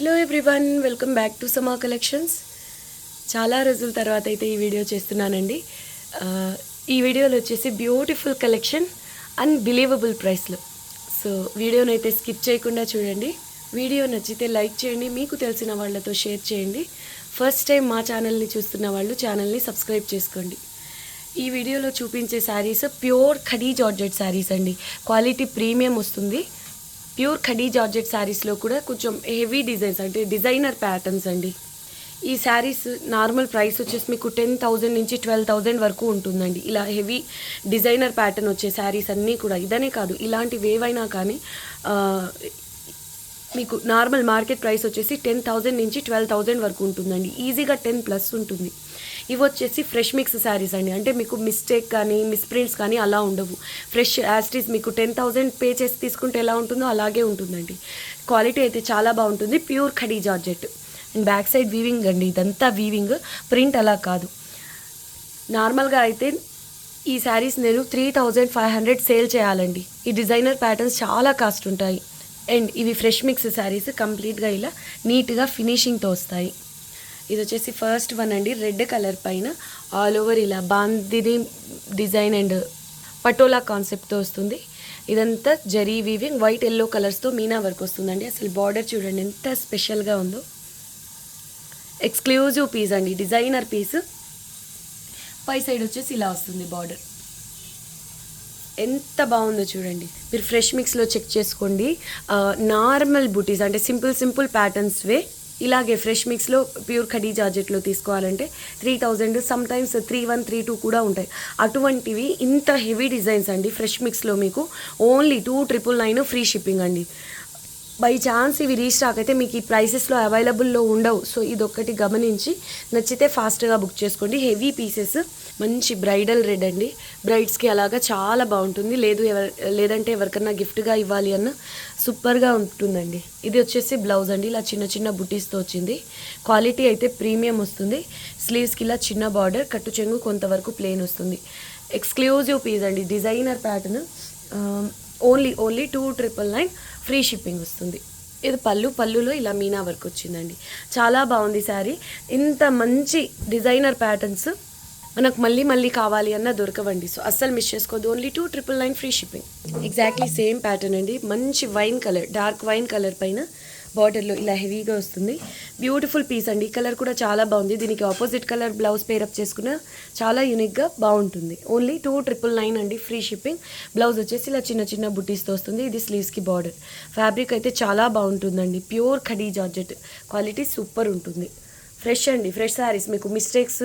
Hello everyone, welcome back to సమా collections. చాలా రోజుల తర్వాత అయితే ఈ వీడియో చేస్తున్నానండి. ఈ వీడియోలో వచ్చేసి బ్యూటిఫుల్ కలెక్షన్ అన్బిలీవబుల్ ప్రైస్లో. సో వీడియోని అయితే స్కిప్ చేయకుండా చూడండి. వీడియో నచ్చితే లైక్ చేయండి, మీకు తెలిసిన వాళ్ళతో షేర్ చేయండి. ఫస్ట్ టైం మా ఛానల్ని చూస్తున్న వాళ్ళు ఛానల్ని సబ్స్క్రైబ్ చేసుకోండి. ఈ వీడియోలో చూపించే శారీస్ ప్యూర్ ఖడీ జార్జెట్ శారీస్ అండి. క్వాలిటీ ప్రీమియం వస్తుంది. ప్యూర్ ఖడీ జార్జెట్ శారీస్లో కూడా కొంచెం హెవీ డిజైన్స్ అంటే డిజైనర్ ప్యాటర్న్స్ అండి. ఈ శారీస్ నార్మల్ ప్రైస్ వచ్చేసి మీకు 10,000 నుంచి 12,000 వరకు ఉంటుందండి. ఇలా హెవీ డిజైనర్ ప్యాటర్న్ వచ్చే శారీస్ అన్నీ కూడా ఇదనే కాదు, ఇలాంటివి ఏవైనా కానీ మీకు నార్మల్ మార్కెట్ ప్రైస్ వచ్చేసి 10,000 నుంచి 12,000 వరకు ఉంటుందండి. ఈజీగా 10+ ఉంటుంది. ఇవి వచ్చేసి ఫ్రెష్ మిక్స్ శారీస్ అండి. అంటే మీకు మిస్టేక్ కానీ మిస్ప్రింట్స్ కానీ అలా ఉండవు. ఫ్రెష్ యాస్టీస్ మీకు 10,000 పే చేసి తీసుకుంటే ఎలా ఉంటుందో అలాగే ఉంటుందండి. క్వాలిటీ అయితే చాలా బాగుంటుంది. Pure khadi georgette and back side weaving అండి. ఇదంతా వీవింగ్, ప్రింట్ అలా కాదు. నార్మల్గా అయితే ఈ శారీస్ నేను 3,500 సేల్ చేయాలండి. ఈ డిజైనర్ ప్యాటర్న్స్ చాలా కాస్ట్ ఉంటాయి. అండ్ ఇవి ఫ్రెష్ మిక్స్ శారీస్ కంప్లీట్గా ఇలా నీట్గా ఫినిషింగ్తో వస్తాయి. ఇది వచ్చేసి ఫస్ట్ వన్ అండి. రెడ్ కలర్ పైన ఆల్ ఓవర్ ఇలా బాందిని డిజైన్ అండ్ పటోలా కాన్సెప్ట్తో వస్తుంది. ఇదంతా జరీ వీవింగ్, వైట్ ఎల్లో కలర్స్తో మీనా వర్క్ వస్తుందండి. అసలు బార్డర్ చూడండి ఎంత స్పెషల్గా ఉందో. ఎక్స్క్లూజివ్ పీస్ అండి, డిజైనర్ పీస్. పై సైడ్ వచ్చేసి ఇలా వస్తుంది బార్డర్. ఎంత బాగుందో చూడండి. మీరు ఫ్రెష్ మిక్స్లో చెక్ చేసుకోండి. నార్మల్ బుటీస్ అంటే సింపుల్ ప్యాటర్న్స్వే ఇలాగే ఫ్రెష్ మిక్స్లో ప్యూర్ ఖడీ జార్జెట్లో తీసుకోవాలంటే 3,000, సమ్టైమ్స్ 3,100, 3,200 కూడా ఉంటాయి. అటువంటివి ఇంత హెవీ డిజైన్స్ అండి. ఫ్రెష్ మిక్స్లో మీకు ఓన్లీ 2,999 ఫ్రీ షిప్పింగ్ అండి. బై ఛాన్స్ ఇవి రీస్టాక్ అయితే మీకు ఈ ప్రైసెస్లో అవైలబుల్లో ఉండవు. సో ఇదొక్కటి గమనించి నచ్చితే ఫాస్ట్గా బుక్ చేసుకోండి. హెవీ పీసెస్, మంచి బ్రైడల్ రెడ్ అండి. బ్రైడ్స్కి అలాగా చాలా బాగుంటుంది. లేదంటే ఎవరికన్నా గిఫ్ట్గా ఇవ్వాలి అన్న సూపర్గా ఉంటుందండి. ఇది వచ్చేసి బ్లౌజ్ అండి. ఇలా చిన్న బుటీస్తో వచ్చింది. క్వాలిటీ అయితే ప్రీమియం వస్తుంది. స్లీవ్స్కి ఇలా చిన్న బార్డర్, కట్టు చెంగు కొంతవరకు ప్లెయిన్ వస్తుంది. ఎక్స్క్లూజివ్ పీస్ అండి, designer pattern. Only 2,999 free shipping వస్తుంది. ఇది పళ్ళులో ఇలా మీనా వర్క్ వచ్చిందండి. చాలా బాగుంది శారీ. ఇంత మంచి డిజైనర్ ప్యాటర్న్స్ మనకు మళ్ళీ కావాలి అన్న దొరకవండి. సో అస్సలు మిస్ చేసుకోవద్దు. Only 2,999 free shipping. Exactly same pattern అండి. మంచి wine colour, dark wine colour పైన బార్డర్లో ఇలా హెవీగా వస్తుంది. బ్యూటిఫుల్ పీస్ అండి. కలర్ కూడా చాలా బాగుంది. దీనికి ఆపోజిట్ కలర్ బ్లౌజ్ పేరప్ చేసుకున్న చాలా యూనిక్గా బాగుంటుంది. ఓన్లీ 2,999 అండి ఫ్రీ షిప్పింగ్. బ్లౌజ్ వచ్చేసి ఇలా చిన్న బుటీస్తో వస్తుంది. ఇది స్లీవ్స్కి బార్డర్. ఫ్యాబ్రిక్ అయితే చాలా బాగుంటుందండి. Pure khadi georgette, quality super ఉంటుంది. ఫ్రెష్ అండి, ఫ్రెష్ శారీస్. మీకు మిస్టేక్స్,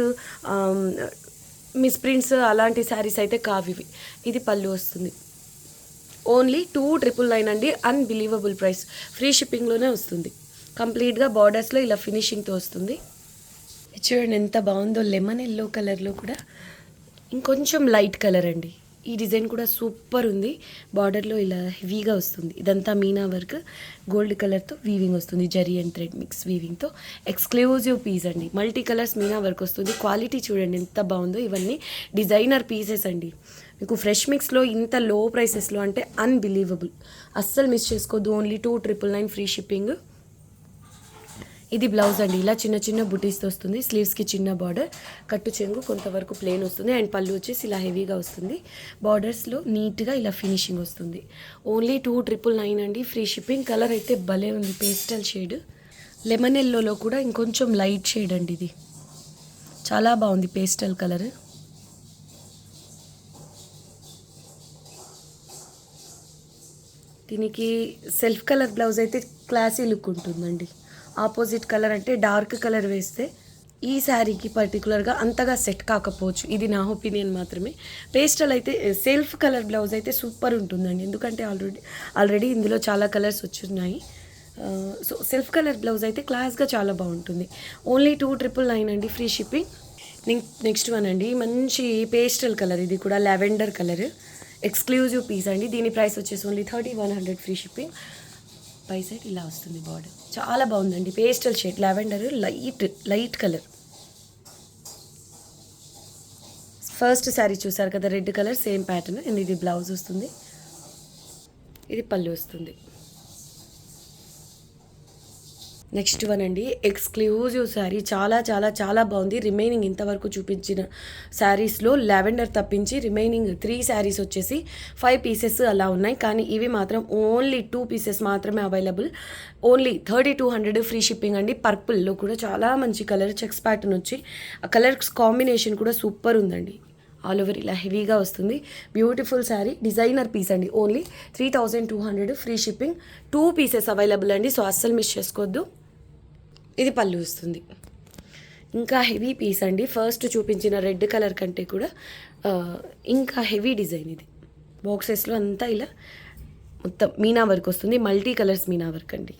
మిస్ప్రింట్స్ అలాంటి శారీస్ అయితే కావివి. ఇది పళ్ళు వస్తుంది. ఓన్లీ 2,999 అండి. Unbelievable price. ఫ్రీ షిప్పింగ్లోనే వస్తుంది. కంప్లీట్గా బార్డర్స్లో ఇలా ఫినిషింగ్తో వస్తుంది. చూడండి ఎంత బాగుందో. లెమన్ ఎల్లో కలర్లో కూడా ఇంకొంచెం లైట్ కలర్ అండి. ఈ డిజైన్ కూడా సూపర్ ఉంది. బార్డర్లో ఇలా హెవీగా వస్తుంది. ఇదంతా మీనా వర్క్, గోల్డ్ కలర్తో వీవింగ్ వస్తుంది. జరీ అండ్ థ్రెడ్ మిక్స్ వీవింగ్తో ఎక్స్క్లూజివ్ పీస్ అండి. మల్టీ కలర్స్ మీనా వర్క్ వస్తుంది. క్వాలిటీ చూడండి ఎంత బాగుందో. ఇవన్నీ డిజైనర్ పీసెస్ అండి. మీకు ఫ్రెష్ మిక్స్లో ఇంత లో ప్రైసెస్లో అంటే అన్బిలీవబుల్. అస్సలు మిస్ చేసుకోవద్దు. Only 2,999 free shipping. ఇది బ్లౌజ్ అండి. ఇలా చిన్న బుటీస్తో వస్తుంది. స్లీవ్స్కి చిన్న బార్డర్, కట్టు చెంగు కొంతవరకు ప్లెయిన్ వస్తుంది. అండ్ పళ్ళు వచ్చేసి ఇలా హెవీగా వస్తుంది. బార్డర్స్లో నీట్గా ఇలా ఫినిషింగ్ వస్తుంది. ఓన్లీ 2,999 అండి ఫ్రీ షిప్పింగ్. కలర్ అయితే భలే ఉంది. పేస్టల్ షేడ్, లెమన్ ఎల్లోలో కూడా ఇంకొంచెం లైట్ షేడ్ అండి. ఇది చాలా బాగుంది పేస్టల్ కలర్. దీనికి సెల్ఫ్ కలర్ బ్లౌజ్ అయితే క్లాసీ లుక్ ఉంటుందండి. ఆపోజిట్ కలర్ అంటే డార్క్ కలర్ వేస్తే ఈ శారీకి పర్టికులర్గా అంతగా సెట్ కాకపోవచ్చు. ఇది నా ఒపీనియన్ మాత్రమే. పేస్టల్ అయితే సెల్ఫ్ కలర్ బ్లౌజ్ అయితే సూపర్ ఉంటుందండి. ఎందుకంటే ఆల్రెడీ ఇందులో చాలా కలర్స్ వచ్చున్నాయి. సో సెల్ఫ్ కలర్ బ్లౌజ్ అయితే క్లాస్గా చాలా బాగుంటుంది. ఓన్లీ 2,999 అండి ఫ్రీ షిప్పింగ్. నెక్స్ట్ వన్ అండి. మంచి పేస్టల్ కలర్. ఇది కూడా లావెండర్ కలర్. ఎక్స్క్లూజివ్ పీస్ అండి. దీని ప్రైస్ వచ్చేసి ఓన్లీ 3,100 ఫ్రీ షిప్పింగ్. పై సైడ్ ఇలా వస్తుంది బార్డర్. చాలా బాగుందండి. Pastel shade, lavender, light colour. First sari చూసారు కదా, red colour, same pattern. And ఇది బ్లౌజ్ వస్తుంది. ఇది పళ్ళు వస్తుంది. నెక్స్ట్ వన్ అండి, ఎక్స్క్లూజివ్ శారీ, చాలా చాలా చాలా బాగుంది. రిమైనింగ్ ఇంతవరకు చూపించిన శారీస్లో లావెండర్ తప్పించి రిమైనింగ్ 3 శారీస్ వచ్చేసి 5 పీసెస్ అలా ఉన్నాయి. కానీ ఇవి మాత్రం ఓన్లీ 2 పీసెస్ మాత్రమే అవైలబుల్. ఓన్లీ 3200 ఫ్రీ షిప్పింగ్ అండి. పర్పుల్లో కూడా చాలా మంచి కలర్, చెక్స్ ప్యాటర్న్ వచ్చి ఆ కలర్స్ కాంబినేషన్ కూడా సూపర్ ఉందండి. ఆల్ ఓవర్ ఇలా హెవీగా వస్తుంది. బ్యూటిఫుల్ శారీ, డిజైనర్ పీస్ అండి. Only 3200 free shipping, 2 pieces available అండి. సో అస్సలు మిస్ చేసుకోవద్దు. ఇది పళ్ళు వస్తుంది. ఇంకా హెవీ పీస్ అండి. ఫస్ట్ చూపించిన రెడ్ కలర్ కంటే కూడా ఇంకా హెవీ డిజైన్ ఇది. బాక్సెస్లో అంతా ఇలా మొత్తం మీనా వర్క్ వస్తుంది. మల్టీ కలర్స్ మీనా వర్క్ అండి.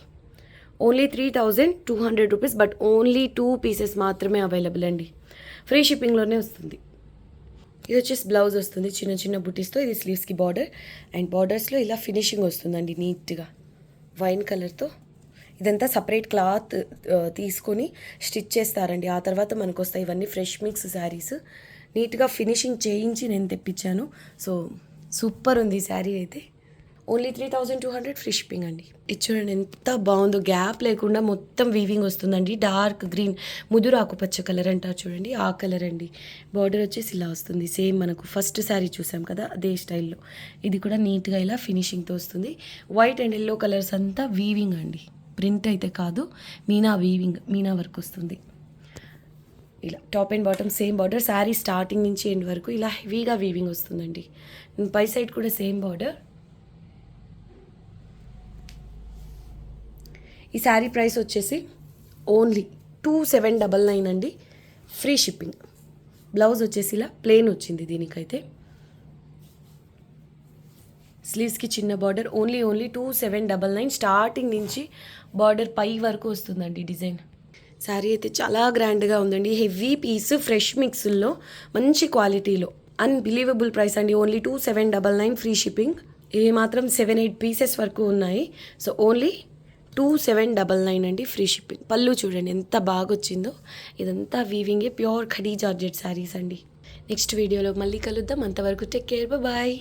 Only 3200 rupees, but only 2 pieces మాత్రమే అవైలబుల్ అండి. ఫ్రీ షిప్పింగ్లోనే వస్తుంది. ఇది వచ్చేసి బ్లౌజ్ వస్తుంది చిన్న చిన్న బుటీస్తో. ఇది స్లీవ్స్కి బార్డర్, అండ్ బార్డర్స్లో ఇలా ఫినిషింగ్ వస్తుందండి నీట్గా వైన్ కలర్తో. ఇదంతా సపరేట్ క్లాత్ తీసుకొని స్టిచ్ చేస్తారండి. ఆ తర్వాత మనకు వస్తాయి ఇవన్నీ ఫ్రెష్ మిక్స్ శారీస్. నీట్గా ఫినిషింగ్ చేయించి నేను తెప్పించాను. సో సూపర్ ఉంది ఈ శారీ అయితే. ఓన్లీ 3200 ఫ్రీ షిప్పింగ్ అండి. ఇది చూడండి ఎంత బాగుందో, గ్యాప్ లేకుండా మొత్తం వీవింగ్ వస్తుందండి. డార్క్ గ్రీన్, ముదురు ఆకుపచ్చ కలర్ అంటారు చూడండి, ఆ కలర్ అండి. బార్డర్ వచ్చేసి ఇలా వస్తుంది. సేమ్ మనకు ఫస్ట్ శారీ చూసాం కదా అదే స్టైల్లో. ఇది కూడా నీట్గా ఇలా ఫినిషింగ్తో వస్తుంది. వైట్ అండ్ ఎల్లో కలర్స్ అంతా వీవింగ్ అండి, ప్రింట్ అయితే కాదు. మీనా వీవింగ్, మీనా వర్క్ వస్తుంది. ఇలా top and bottom same border. Sari starting నుంచి ఎండ్ వరకు ఇలా హెవీగా వీవింగ్ వస్తుందండి. పై సైడ్ కూడా సేమ్ బార్డర్. ఈ శారీ ప్రైస్ వచ్చేసి ఓన్లీ 2799 అండి. Free shipping. బ్లౌజ్ వచ్చేసి ఇలా ప్లెయిన్ వచ్చింది దీనికైతే. స్లీవ్స్కి చిన్న బార్డర్. ఓన్లీ 2799. స్టార్టింగ్ నుంచి బార్డర్ పై వరకు వస్తుందండి డిజైన్. శారీ అయితే చాలా గ్రాండ్గా ఉందండి. హెవీ పీస్, ఫ్రెష్ మిక్స్లో మంచి క్వాలిటీలో, అన్బిలీవబుల్ ప్రైస్ అండి. Only 2799 free shipping. ఇవి మాత్రం 7-8 పీసెస్ వరకు ఉన్నాయి. సో ఓన్లీ 2799 అండి ఫ్రీ షిప్పింగ్. పళ్ళు చూడండి ఎంత బాగా వచ్చిందో. ఇదంతా వీవింగే, ప్యూర్ ఖడీ జార్జెట్ శారీస్ అండి. నెక్స్ట్ వీడియోలో మళ్ళీ కలుద్దాం. అంతవరకు టేక్ కేర్, బాయ్.